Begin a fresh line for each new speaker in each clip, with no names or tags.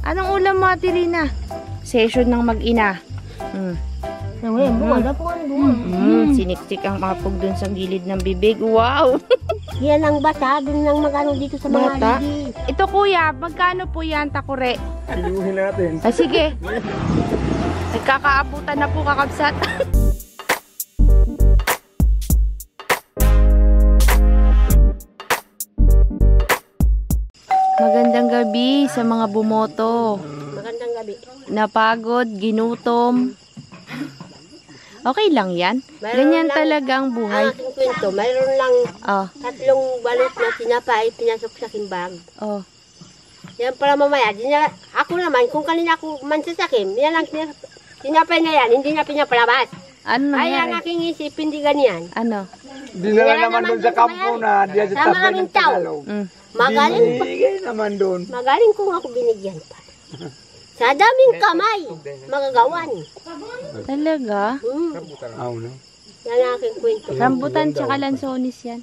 Anong ulam mo, Ate Rina? Session ng mag-ina. Siniksik ang mapog dun sa gilid ng bibig. Wow!
Yan ang bata, dun lang magano dito sa mga
Bata?
ligi.
Ito kuya, magkano po yan, takure?
Aluhin natin.
Sige. Nagkakaabutan na po, kakabsat. Magandang gabi sa mga bumoto.
Magandang gabi.
Napagod, ginutom. Okay lang yan. Ganyan talaga ang buhay.
Ang aking kwento, mayroon lang
Oh,
3 balot na tinapay, pinasok sa kimbag.
oh.
Yan para mamaya, ako naman, kung kanina ako mansasakim, yan ang tinapay na yan, hindi na pinapalabas.
Ano
Ay, ang
nangyari?
aking isip, hindi ganyan.
Ano?
Dinala naman doon sa kampo na diyan sa
Tama
tasman
kaming
ng
tao.
Tagalog.
Magaling pa.
Binigay naman doon.
Magaling kung ako binigyan pa. Sa daming kamay, magagawan.
Talaga?
Oo, no?
Yan ang aking kwento.
Rambutan tsaka lansonis yan.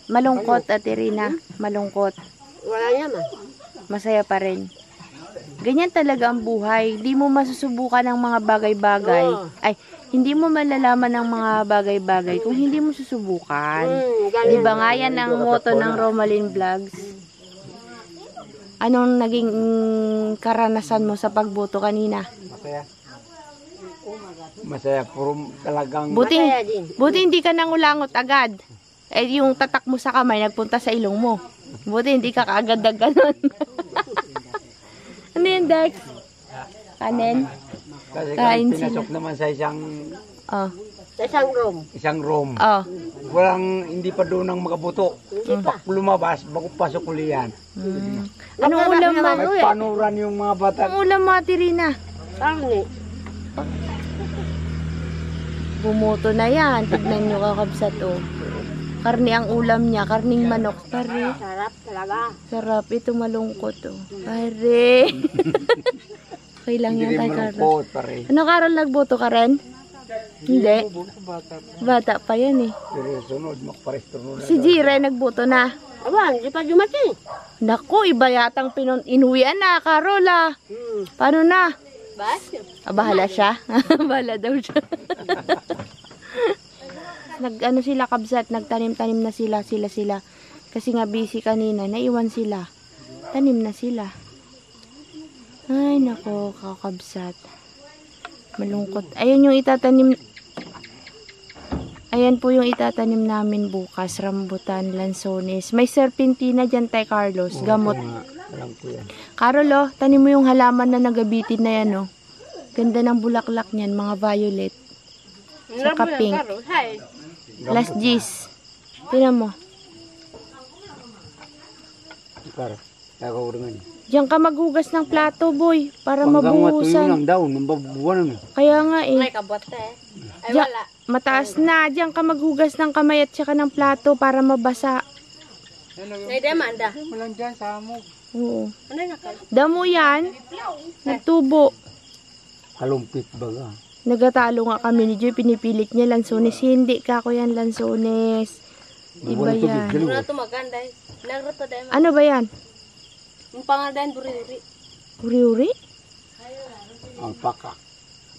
Malungkot, Ate Rina. Malungkot.
Wala naman.
Masaya pa rin. Ganyan talaga ang buhay. Hindi mo masusubukan ng mga bagay-bagay.
Oo.
Ay, hindi mo malalaman ng mga bagay-bagay kung hindi mo susubukan.
Galing.
Di ba nga yan ang motto ng Romalyn Vlogs? Anong naging karanasan mo sa pagboto kanina?
Masaya. Masaya. Puro talagang...
Masaya din.
Buti hindi ka nangulangot agad. Eh, yung tatak mo sa kamay, nagpunta sa ilong mo. Buti hindi ka kaagad na ganun. Ano yun, Dex? Kanin?
Kasi
Kain
pinasok naman sa
Oh.
Sa isang room.
Oh.
Walang, hindi pa doon ang makabuto.
Hindi pa.
Pag lumabas, bago pasok uli yan.
Anong ulam mo?
May panuran yung mga bata.
Anong ulam mo, Ate Rina?
Karne.
Bumoto na yan. Tignan nyo, kakabsat, oh. Karne ang ulam niya. Karning manok. Pare.
Sarap talaga.
Sarap. Ito malungkot, oh. Pare. Okay lang yan, tay Carol.
Malungkot, pare.
Ano, Carol, nagboto ka rin? Hindi. Bata pa yan, eh.
Pero sunod, makparestro na.
Si Jire, nagboto na.
Aba, hindi pa dumating.
Naku, iba yatang inuwian na, Carol, ah. Paano na?
Basyo.
Bahala siya. Bahala daw siya. Ano sila, kabsat, nagtanim-tanim na sila. Kasi nga busy kanina, naiwan sila. Tanim na sila. Ay, nako, kakabsat. Malungkot. Ayun yung itatanim. Ayan po yung itatanim namin bukas. Rambutan, lansones. May serpentina dyan, tay Carlos. Gamot.
Alam ko yan.
Carol, oh, tanim mo yung halaman na nagabitin na yan, oh. Ganda ng bulaklak niyan, mga violet. Saka pink. Last G's. Tinan mo.
Para, nakaurangan.
Diyan ka maghugas ng plato, boy. Para
Panggang matuyo
mabuhusan.
lang daw, nambabuwan na.
Kaya nga, eh.
May kabote. Ay,
Diyan,
wala.
mataas na. Diyan ka maghugas ng kamay at saka ng plato para mabasa.
May demanda.
Walang dyan sa amok.
Oo.
Ano na ka?
Damo yan. Nagtubo.
Kalumpit baga.
Nagatalo nga kami ni Joy. Pinipilit niya lansones. Hindi ka ko yan lansones. Iba yan.
Muna ito maganda. Nagruto dahil.
Ano ba yan?
Yung pangalan, buri-uri.
Uri-uri?
Ang paka.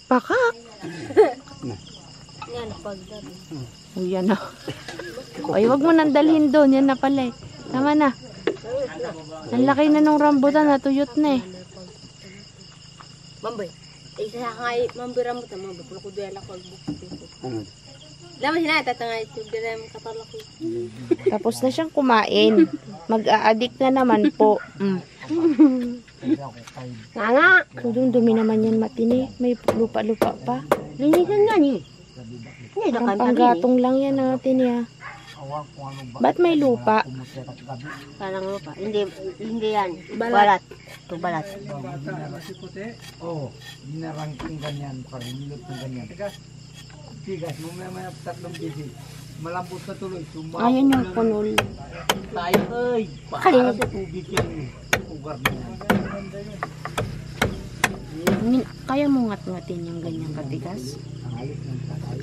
Pakak?
Yan, pagdad.
O yan na. Ay, wag mo nang dalhin doon. Yan na pala eh. Tama na. Ang laki na nung rambutan. Natuyot na eh.
Mamboy. Isa nga mamboy rambutan. Mamboy. Pulo ko doon ako.
Ano?
Laman sila. Tatangay ito. Dila yung katalak ko.
Tapos na siyang kumain. Mag-a-addict na naman po.
Nga.
Dumi naman yan matini. May lupa-lupa pa.
Linisan nga niyo.
Ang panggatong lang yan natin ya. Ba't may lupa?
Parang lupa. Hindi yan. Balat. Ito balat.
Oo, ginarangking ganyan, parimilot ng ganyan. Tigas, mamaya 3 kg. Malambot na tuloy.
Ayan yung punol.
Tayo, ay! Para sa tubig yan. Ugar na yan.
Kaya mo ngat-ngatin yung ganyang katigas?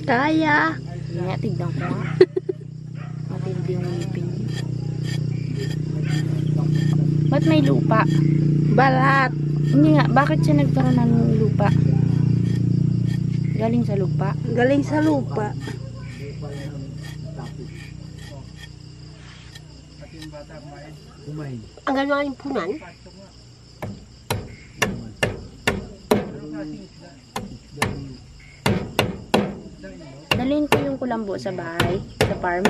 Kaya! Nga, tignan ko nga. Matindi yung ngipin niya. Ba't may lupa?
Balat.
Hindi nga, bakit siya nagkaroon ng lupa? Galing sa lupa.
Galing sa lupa.
Kumain.
Ang gano'n yung punan.
Dalhin ko yung kulambo sa bahay, sa farm.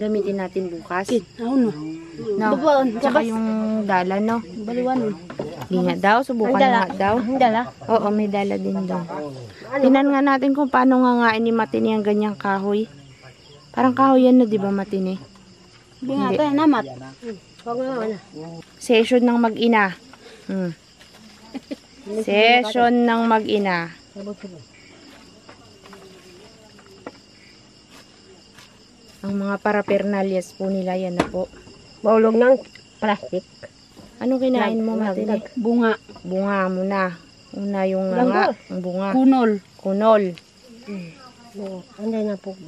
Gamitin natin bukas.
Ano?
No, tsaka yung dala, no?
Baliwan.
Hindi nga daw, subukan nga daw.
Ang dala.
Oo, may dala din daw. Tingnan nga natin kung paano nga ni Matini ang ganyang kahoy. Parang kahoy yan, no, di ba, Matini?
Hindi nga tayo namat. Huwag nga wala.
Session ng mag-ina. Session ng mag-ina. Ang mga parapernalyas po nila, yan na po.
Maulog ng plastic.
Ano kinain mo, Matini?
Bunga.
Bunga mo na. Una yung
Langgo.
ang bunga.
Kunol.
Kunol.
Ano na po?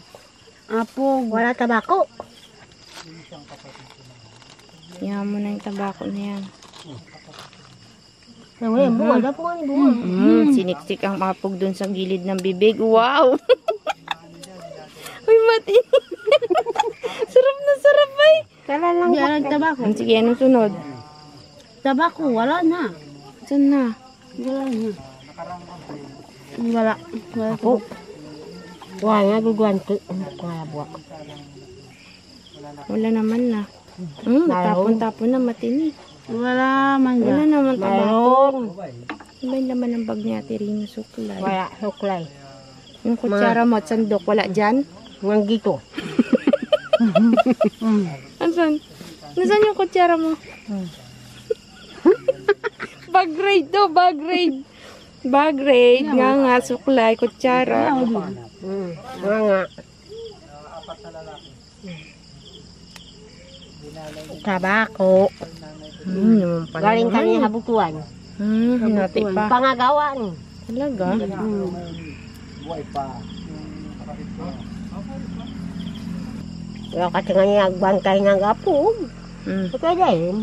Apog. Wala tabako.
Yan mo na yung tabako na yan.
Wala yung bunga. Wala po nga yung bunga.
Siniksik ang apog dun sa gilid ng bibig. Wow! Uy, Matini! Sarap na sarap ay!
Kala lang yung tabako.
Sige, anong sunod?
Tabako, wala na.
Saan na?
Wala na. Wala. Wala po. Wala nga, gugwanto. Wala buwak.
Wala naman na. Tapon-tapon na, Matini.
Wala man
Wala
na.
naman tabako.
Mayroon.
Ano ba yung laman ng bag niya, Tirino? Suklay.
Wala, suklay.
Yung kutsara mo at sandok, wala dyan?
Ngang gito.
Asan? Nasaan yung kutsara mo? Bag raid to, bag raid. Bag raid, nga, suklay, kutsara.
Nga nga. Tabako.
Naman pala.
Galing kanina habutuan.
Hinati pa.
Pangagawan.
Talaga?
Buhay pa.
Wala kasi nga niya nagbangkay ng apog. Ito din.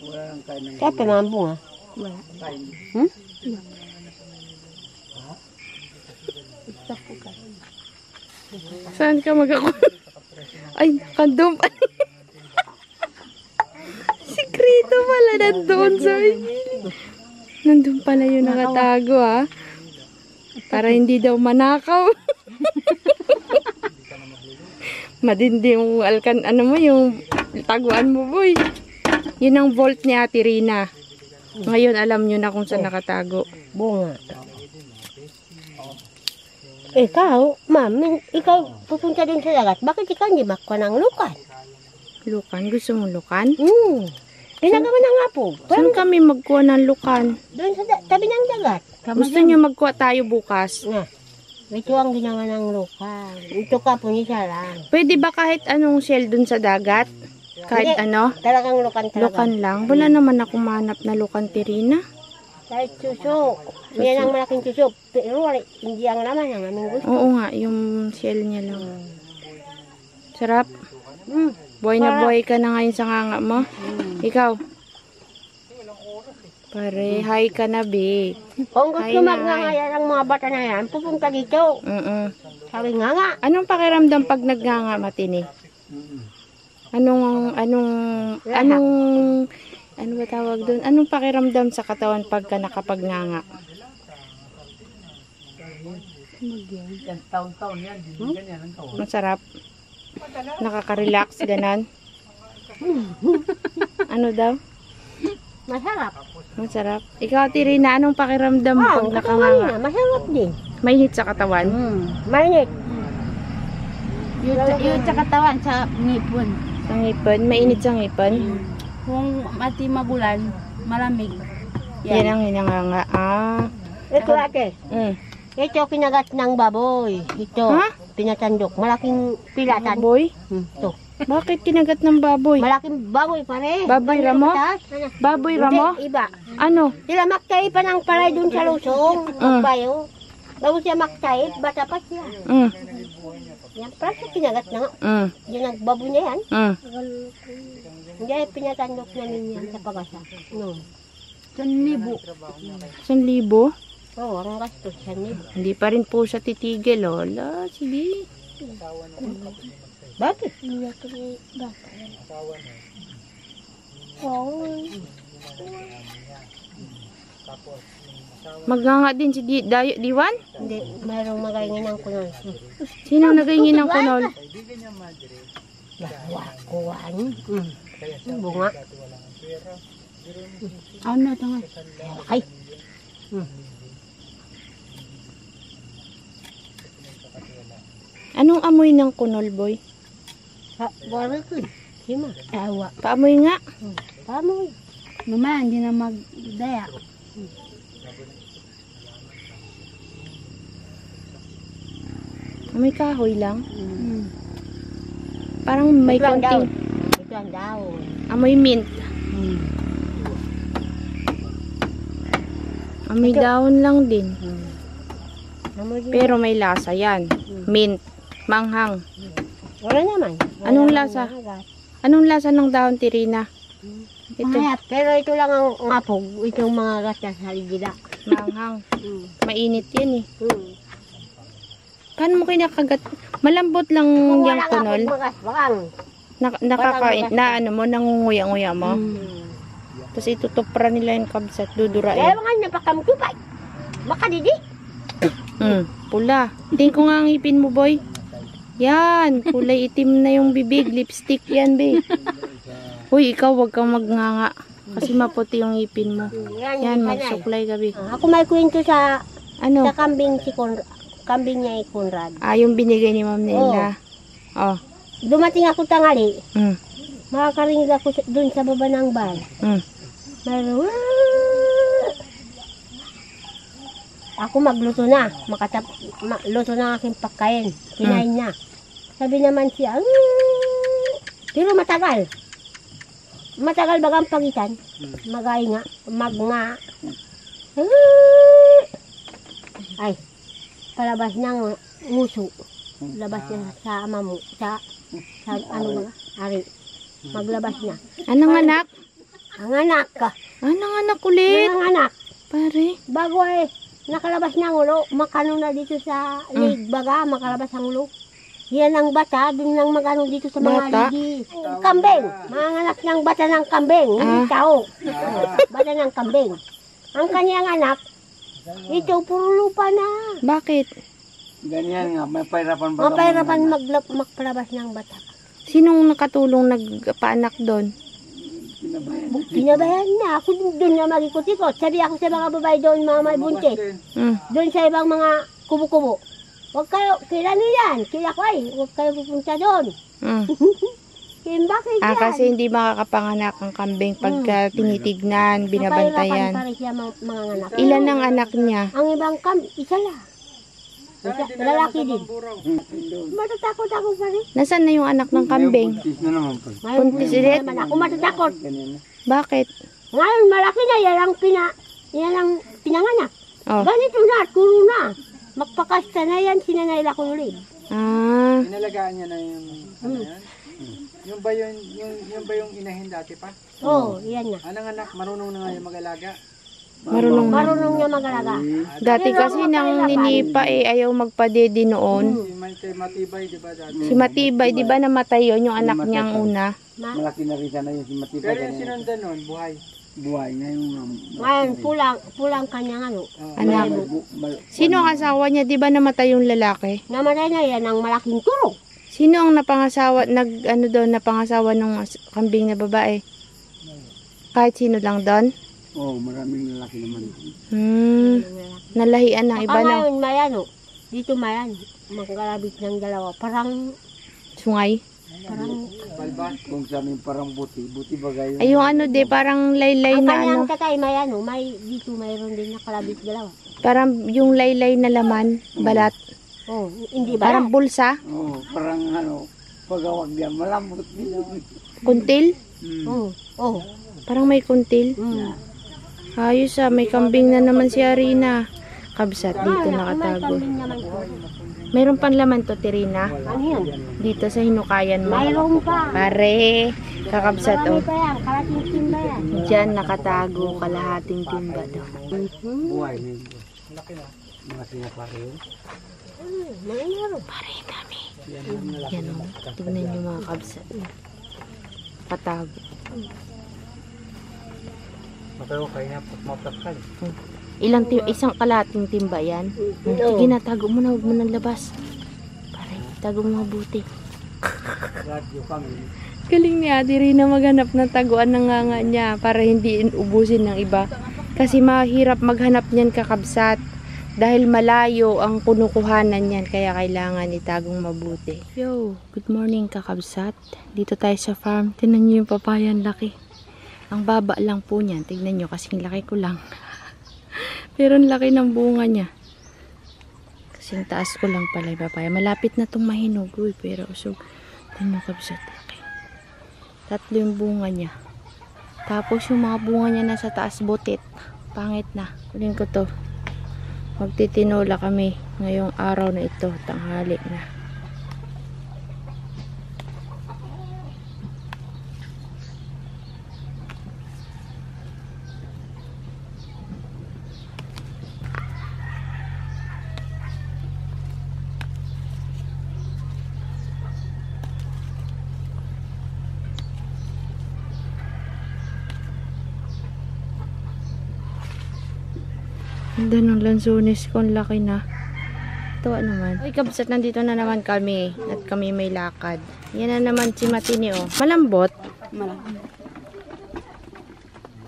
Wala lang kain ng
Kaya pinambong ah.
Wala. Saan ka Ay, kandom. Sikrito pala nandoon sa nandun pala yung nakatago, ha? Para hindi daw manakaw. Madindi yung ano mo, yung taguan mo, boy. Yun ang vault ni Ate Rina. Ngayon, alam nyo na kung saan nakatago.
Bunga. Ikaw, ma'am, ikaw pupunta din sa dagat. Bakit ikaw hindi makuha ng lukan?
Lukan? Gusto mong lukan?
Ginagawa ng apog.
Saan kami magkuha ng lukan?
Doon sa tabi ng dagat.
Gusto nyo magkuha tayo bukas?
Nga. Ito ang ginawa ng lukan. Ito ka po niya lang.
Pwede ba kahit anong shell dun sa dagat? Kahit
Hindi.
ano?
Talagang lukan talaga.
Lukan lang? Wala naman ako mahanap na lukan, Tirina.
Kahit suso. Yan ang malaking suso. Pero hindi ang laman ang aming gusto.
Oo nga, yung shell niya lang. Sarap. Buhay na
Sarap.
buhay ka na ngayon sa nganga mo. Ikaw. Pare, hi ka na, be.
Kung gusto
Ay,
magngangayan ang mga bata na yan, pupunta dito. Sabi nga nga.
Anong pakiramdam pag nagnganga, Matini? Ano ba tawag doon? Anong pakiramdam sa katawan pagka nakapagnganga?
yan. Taon-taon yan. Ganyan ang taon.
Masarap. Nakaka-relax, ganan. Ano daw?
Masarap.
Masarap. Ikaw, Tirina, anong pakiramdam pag
Katawan
nakanganga?
na, masarap din.
Mainit sa katawan?
Mainit.
Yung sa katawan, sa ngipon.
Sa ngipon? Mainit sa ngipon?
Kung mati magulan, malamig.
Yan ang hinanganga.
Ito ate. Ito kinagat ng baboy. Ito.
Ha?
Pinatandok. Malaking pilatan.
Boy?
Ito.
Bakit kinagat ng baboy?
Malaking baboy pare.
Baboy ramo?
Mataas.
Baboy ramo?
Hindi, iba.
Ano?
Sila maktay pa ng palay dun sa lusong. Bayo. Bago siya maktay, bata pa siya.
Mm.
Yan, parang siya kinagat na nga.
Mm.
Yan ang baboy niya yan.
Mm.
Hindi, pinatandok namin yan sa pag-asa. No.
1,000.
1,000?
Oo, ang gastos siya niyo.
Hindi pa rin po siya titigil, lola. Sige.
Bakit?
Magnganga din si Diwan?
Hindi, mayroong magaingin ng kunol.
Sino nagaingin ng kunol?
Kuwan. Bunga.
Ano ito nga?
Ay.
Anong amoy ng kunol, boy?
Bawal ko. Hima.
Awa.
Paamoy nga.
Paano?
Lumayan, hindi na magdaya.
Amoy kahoy lang.
Mm.
Parang may
Ito ang daw.
konting
Ito ang daw.
amoy mint.
Mm.
Amoy dahon lang din.
Amoy din.
Pero may lasa yan. Mint. Manghang.
Wala naman. Wala
Anong
naman
lasa?
mahagat.
Anong lasa ng dahon, Tirina? Ito.
Mayat.
Pero ito lang ang ngapog. Itong mga gata sa ligida.
Manghang. Mainit yan eh. Paano mo kinakagat? Malambot lang
Kung
yung
wala nga
kunol.
akong magas, bakang.
Nakakain.
Walang
Na ano mo, nangunguya-nguya mo.
Hmm.
Tapos itutupra nila yung kabsat. Dudurain.
Kaya mga napakamtupay. Makadidi.
Pula. Tingin ko nga ang ipin mo, boy. Yan. Kulay itim na yung bibig. Lipstick yan, be. Uy, ikaw wag kang magnganga. Kasi maputi yung ipin mo. Yan, magsuklay gabi.
Ako may kwento sa
Ano?
kambing si Conrad. Kambing niya ay Conrad.
Yung binigay ni Ma'am Nela. Oh.
Dumating ako tangali.
Mm.
Makakarinig ako dun sa baba ng bahay.
Mm.
Mayroon. Ako magluto na. Luto na ang aking pagkain. Kinain niya. Sabi naman siya, pero matagal. Matagal bagang pagitan. Magay nga. Magnga. Ay. Palabas ng nguso. Labas niya sa ama mo. Sa ano ba? Ari. Maglabas na.
Anong anak?
Ang anak ka.
Anong anak ulit?
Ang anak.
Pare.
Bago ay nakalabas ng ulo, makano na dito sa lig baga, makalabas ang ulo. Yan ang bata, dun lang magano dito sa mga
Bata?
ligi. Kambing, mga anak ng bata ng kambing, hindi tao. Bata ng kambing. Ang kanyang anak, ito puro lupa na.
Bakit?
Ganyan nga, may pahirapan ba?
Mapahirapan magpalabas ng bata.
Sinong nakatulong nagpaanak doon?
Pinabayan na, ako dun na mag-ikot-ikot. Sabi ako sa mga babae doon, mga may buntis. Doon sa ibang mga kubo-kubo. Huwag kayo, kailan yan? Kaya ko ay, huwag kayo pupunta doon. Kaya bakit yan?
Kasi hindi makakapanganak ang kambing pagka tinitignan, binabantayan.
Mapahirapan pa rin siya mga anak.
Ilan ang anak niya?
Ang ibang isa lang. Lalaki din. Matatakot ako pa rin.
Nasaan na yung anak ng kambing?
Buntis na naman pa.
Buntis ulit?
Naman ako matatakot.
Ganyan na.
Bakit?
Ngayon, malaki na yan ang pinanganak.
Oh.
Ganito na, turo na. Magpakasta na yan, sinanay ko ulit.
Inalagaan niya na yung ano yan? Yung ba yung inahin dati pa?
Oo, yan na.
Anong anak, marunong na nga yung mag-alaga?
Marunong na.
Marunong niya mag-alaga.
Dati kasi nang ninipa ayaw magpadede noon.
Si Matibay, di ba dati?
Si Matibay, di ba namatay yun, yung anak niyang una?
Malaki na rin sana yung si Matibay. Pero yung sinundan nun, buhay. Buhay, ngayon.
Ngayon, pulang kanyang ano.
Anak. Sino ang asawa niya? Di ba namatay yung lalaki?
Namatay na yan ang malaking turo.
Sino ang napangasawa, napangasawa ng kambing na babae? Kahit sino lang doon?
Oo, maraming lalaki naman.
Nalahian ng iba na
Ngayon, may ano. Dito may ano. Magkalabit ng dalawa. Parang
sungay.
Balbas, kung sa amin parang buti ba gayon?
Ay, yung ano de, parang laylay
ang
na
kanyang
ano.
tatay may ano. Dito mayroon din nakalabit dalawa.
Parang yung laylay na laman, balat.
Oh, hindi ba?
Parang bulsa.
Oo, parang ano, Pagawag niya, malambot din.
Kuntil?
Oo. Oo.
Parang may kuntil. Ayos ah, may kambing na naman si Arina. Kabsat, dito
May
nakatago.
kambing naman po.
Mayroon pang laman to, Tirina.
Ano yan?
Dito sa hinukayan mo.
Mayroon pa.
Pare, kakabsat
Marami
oh.
pa yan. Kalating timba yan.
Diyan nakatago kalahating timba do.
Buhay na yun. Mga sinapari yun.
Mayroon.
Pare, dami. Yan o. Tignan nyo mga kabsat. Patago.
Matayo kayo na mapatkal.
Isang kalahating timba yan. Sige na, tago mo na. Huwag mo nang labas. Pare, tago mo mabuti.
Radyo kami.
Galing ni Ate Rina maghanap ng taguan ng nganga niya para hindi ubusin ng iba. Kasi mahirap maghanap niyan kakabsat. Dahil malayo ang kunukuhanan niyan, kaya kailangan itagong mabuti. Yo, good morning kakabsat. Dito tayo sa farm. Tignan niyo yung papayan, laki. Ang baba lang po niyan. Tignan niyo kasing laki ko lang. Pero ang laki ng bunga niya. Kasing taas ko lang pala yung papaya. Malapit na itong mahinog. Uy, pero usog. Tignan niyo kakabsat, laki. 3 yung bunga niya. Tapos yung mga bunga niya nasa taas butit. Pangit na. Kunin ko to. Magtitinola kami ngayong araw na ito, tanghali na. Ganda ng lansones ko, ang laki na. Tuwa naman. Ay, kabsat, nandito na naman kami. At kami may lakad. Yan na naman si Matini, oh. Malambot.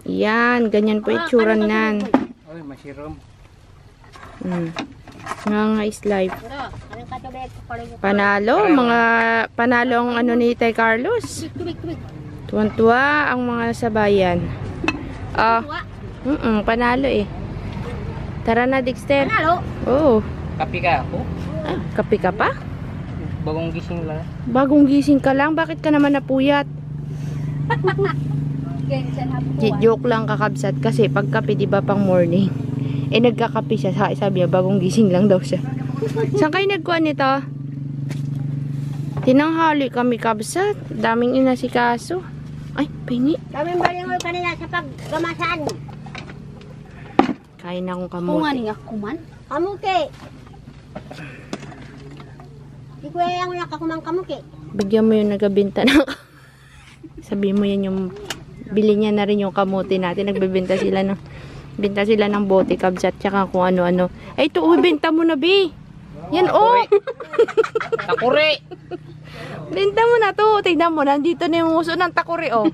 Yan, ganyan po itsura nan.
Oy, masirom.
Nga is life.
Anong katubig ko pala yung
Panalo, panalo ang ano ni Tay Carlos. Tuwan-tuwa ang mga sabayan. Panalo eh. Tara na, Dexter.
Panalo?
Oo.
Kapi ka ako?
Ah, kape ka pa?
Bagong gising lang.
Bagong gising ka lang? Bakit ka naman napuyat? Joke lang kakabsat. Kasi pag kape, di ba pang morning? Eh, nagkakape siya. Sabi niya, bagong gising lang daw siya. Saan kayo nagkuhan nito? Tinanghali kami kabsat. Daming inasikaso. Ay, pingi.
Kaming balingoy kanina sa paggamasan.
Kain akong
Bunga
kamote.
niya kuman.
Kamuke. Di ko yung nakakumang kamuke.
Bigyan mo yung nagabinta na. Sabi mo yan yung bili niya na rin yung kamote natin. Nagbebenta sila ng bote kabsat tsaka kung ano-ano. Ay, ito, benta mo na, Bi. Yan, oh.
Takuri!
Benta mo na to. Tignan mo, nandito na yung uso ng takuri, oh.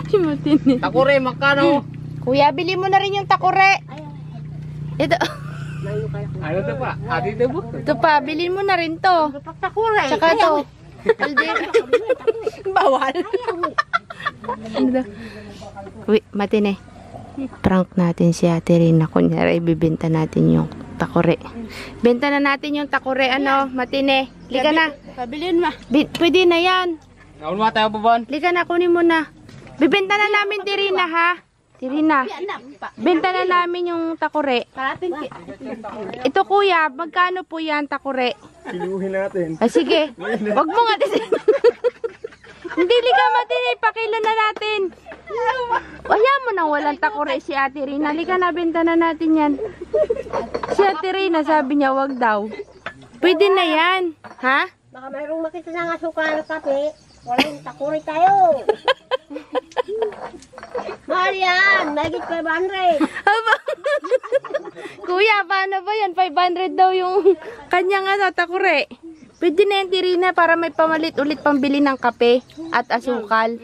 Si Matini.
Takuri, makano?
Kuya, bili mo na rin yung takuri. Ito.
Ano to pa? Adi to po?
Ito pa, bilhin mo na rin to.
Pagtakuray.
Tsaka to. Bawal. Ano daw? Uy, Matine. Prank natin si Ate Rina. Kunyari, ibibenta natin yung takore. Benta na natin yung takore. Ano, Matine? Lika na.
Pabilin ma.
Pwede na yan.
Naul mo tayo po, Bon?
Lika na, kunin mo na. Bibenta na namin, Tirina, ha? Tirina, benta na namin yung takore.
Kalapin ki.
Ito, kuya, magkano po yan, takore?
Kiluhin natin.
Ay, sige. Wag mo nga. Hindi, lika, Matine. Pakilo na natin. Kaya mo nang walang takore si Ate Rina. Lika na, benta na natin yan. Si Ate Rina, sabi niya, wag daw. Pwede na yan. Ha?
Baka mayroong makita ng asukal kape. Walang takuri tayo. Mahal yan. Mahigit 500.
Kuya, paano ba yan? 500 daw yung kanyang takore. Pwede na yan, Tirina, para may pamalit ulit pambili ng kape at asukal.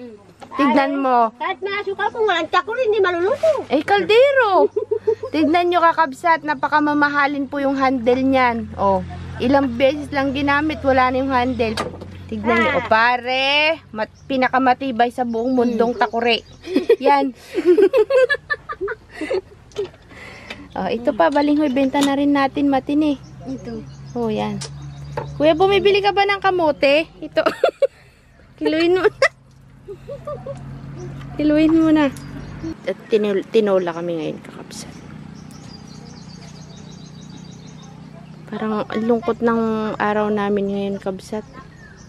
Tignan mo.
Kahit may asukal kung walang takuri, hindi maluluto.
Eh, kaldero. Tignan nyo kakabsat, napakamamahalin po yung handle niyan. Oh, ilang beses lang ginamit, wala na yung handle. Tignan nyo, pare, pinakamatibay sa buong mundong takore. Yan. Oh, ito pa, balinghoy, benta na rin natin, Matini.
Ito.
Oh, yan. Kuya, bumibili ka ba ng kamote? Ito. Kiluin mo na. Kiluin mo na. At tinola kami ngayon, kakabsat. Parang ang lungkot ng araw namin ngayon, kabsat.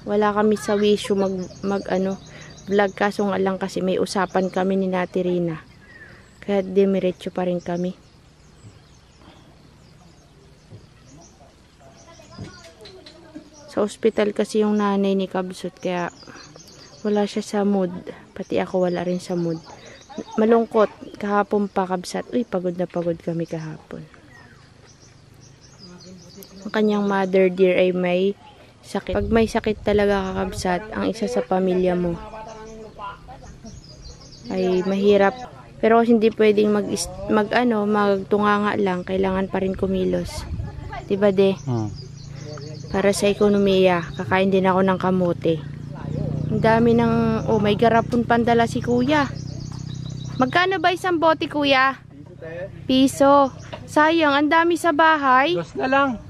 Wala kami sa wisyo vlog, kaso nga lang kasi may usapan kami ni Nati Rina. Kaya demiretso pa rin kami. Sa ospital kasi yung nanay ni Kabsat, kaya wala siya sa mood. Pati ako wala rin sa mood. Malungkot. Kahapon pa, Kabsat. Uy, pagod na pagod kami kahapon. Ang kanyang mother dear ay may sakit. Pag may sakit talaga, Kabsat, ang isa sa pamilya mo ay mahirap. Pero kasi hindi pwedeng magtunganga lang. Kailangan pa rin kumilos. Diba, de? Para sa ekonomiya, kakain din ako ng kamote. Ang dami ng, may garapon pandala si kuya. Magkano ba isang bote, kuya? Piso. Sayang, ang dami sa bahay.
Dos na lang.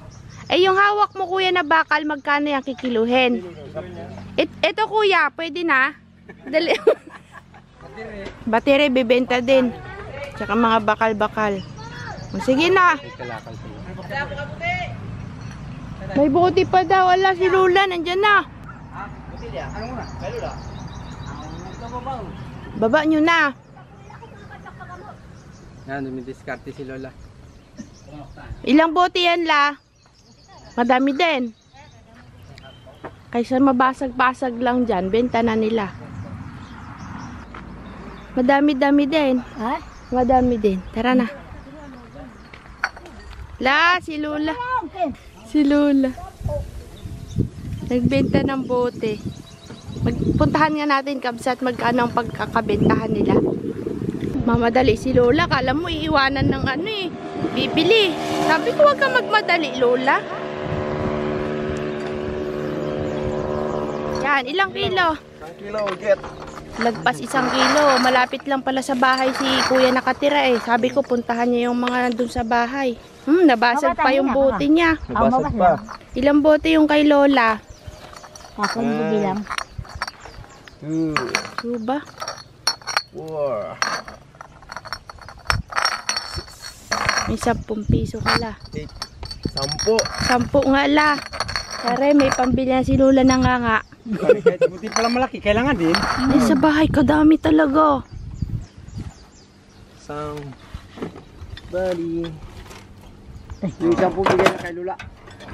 Eh, yung hawak mo, kuya, na bakal, magkano yung kikiluhin? Ito, kuya, pwede na? Dali. Batire, bibenta din. Tsaka mga bakal-bakal. Sige na. May bote pa daw. Wala, si Lula, nandyan na. Baba nyo na.
Yan, dumidiskarte si Lola.
Ilang bote yan, la? Madami din. Kaysa mabasag-basag lang dyan, benta na nila. Madami-dami din.
Ha?
Madami din. Tara na. La, si Lula. Si Lula. Nagbenta ng bote. Magpuntahan nga natin, Kabsat, magkano ang pagkakabentahan nila. Mamadali si Lola. Kala mo iiwanan ng bibili. Sabi ko, huwag ka magmadali, Lola. Yan, ilang kilo?
1 kilo, get.
Lagpas 1 kilo. Malapit lang pala sa bahay si kuya nakatira eh. Sabi ko, puntahan niya yung mga nandun sa bahay. Nabasag pa yung bote niya.
Nabasag pa.
Ilang bote yung kay Lola?
Ako hindi bilang.
2,
So ba?
4,
May 10 piso ka la.
8,
10 nga la. Kare, may pambili na si Lola na nga.
10. Kahit buti pala malaki, kailangan din.
Sa bahay, kadami talaga.
Isang bali. Yung 10 bigay na kay Lola.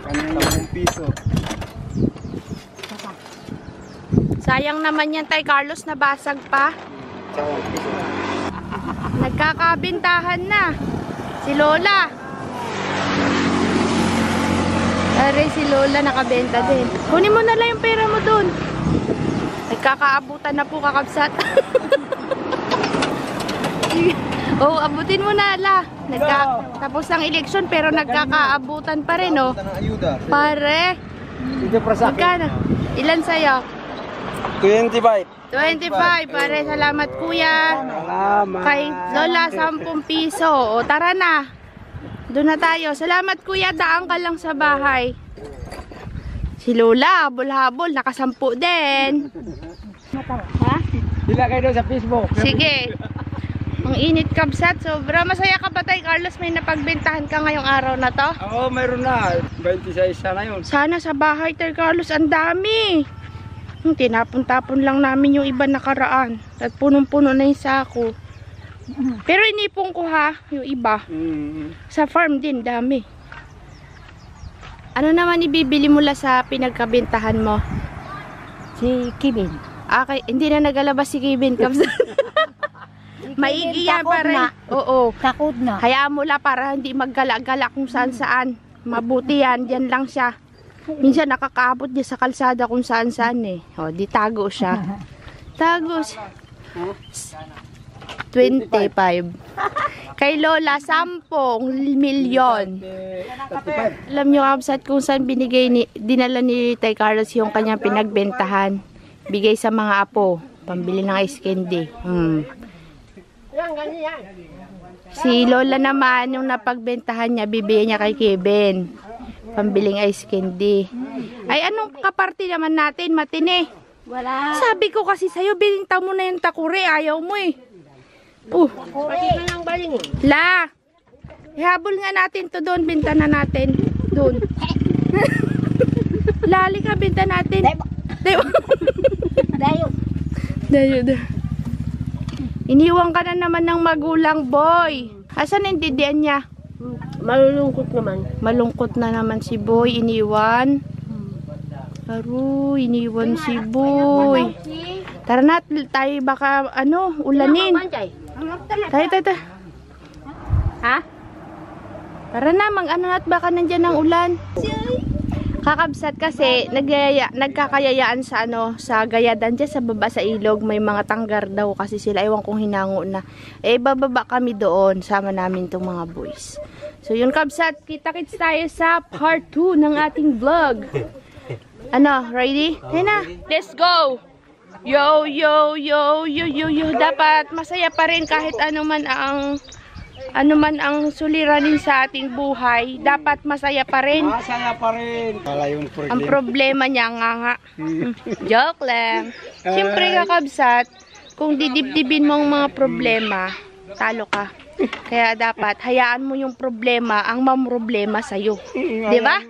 Kanyang 10 piso.
Sayang naman yan, Tay Carlos, nabasag pa.
10 piso.
Nagkakabintahan na. Si Lola. Are, si Lola nakabenta din. Kunin mo na lang yung pera mo dun. Nagkakaabutan na po, Kakabsat. Abutin mo na, la. Tapos ang eleksyon, pero nagkakaabutan pa rin, oh. Pare.
Ito para sa akin.
Magkano? Ilan sa'yo?
25.
25, pare. Salamat, kuya.
Salamat.
Kay Lola, 10 piso. O, tara na. Doon na tayo. Salamat, kuya. Daan ka lang sa bahay. Si Lola, habol-habol. Nakasampu din.
Ha?
Ilagay doon sa Facebook.
Sige. Ang init, Kabsat. Sobra. Masaya ka ba, Tay Carlos? May napagbentahan ka ngayong araw na to?
Oo, mayroon na. 26 na yun.
Sana sa bahay, Tay Carlos. Ang dami. Tinapon-tapon lang namin yung iba nakaraan. At punong-puno na yung sako. Pero inipon ko ha, yung iba. Sa farm din, dami. Ano naman ibibili mo la sa pinagkabentahan mo?
Si Kevin.
Okay, hindi na nagalabas si Kevin. Maigi yan
takot
pare.
na.
Oo.
Takot na.
Hayaan mo la para hindi maggala-gala kung saan-saan. Mabuti yan, dyan lang siya. Minsan nakakaabot niya sa kalsada kung saan-saan eh. O, di tago siya. Tago siya. 25. Kay Lola, 10 milyon.
35.
Alam nyo, Kabsat, kung saan dinala ni Tay Carlos yung kanyang pinagbentahan. Bigay sa mga apo. Pambili ng ice candy. Si Lola naman, yung napagbentahan niya, bibigyan niya kay Kevin. Pambiling ice candy. Ay, anong kaparte naman natin, matine?
Wala.
Sabi ko kasi sa'yo, bininta mo na yung takure. Ayaw mo eh.
Pati na lang baling eh.
La! Ihabol nga natin to doon. Binta na natin. Doon. Lali ka, binta natin. Dayo.
Dayo.
Iniwan ka na naman ng magulang, boy. Asan ang didian niya?
Malulungkot naman.
Malungkot na naman si boy. Iniwan. Aru, iniwan si boy. Tara na, tayo baka, ulanin. Tayo. Ha? Tara na, mag-ano na't baka nandyan ang ulan. Kakabsat kasi, nagkakayayaan sa, sa gayadan dyan sa baba sa ilog. May mga tanggar daw kasi sila, ewan kong hinango na. Bababa kami doon, sama namin itong mga boys. So yun kabsat, kita-kits tayo sa part 2 ng ating vlog. Ready? Hey na, let's go! Yo. Dapat masaya pa rin kahit ano man ang suliranin sa ating buhay. Dapat masaya pa rin.
Masaya pa rin. Wala yung
Ang problema niya nga. Joke lang. Siyempre kakabsat, kung didibdibin mo ang mga problema, talo ka. Kaya dapat hayaan mo yung problema ang mamroblema sa'yo. Diba?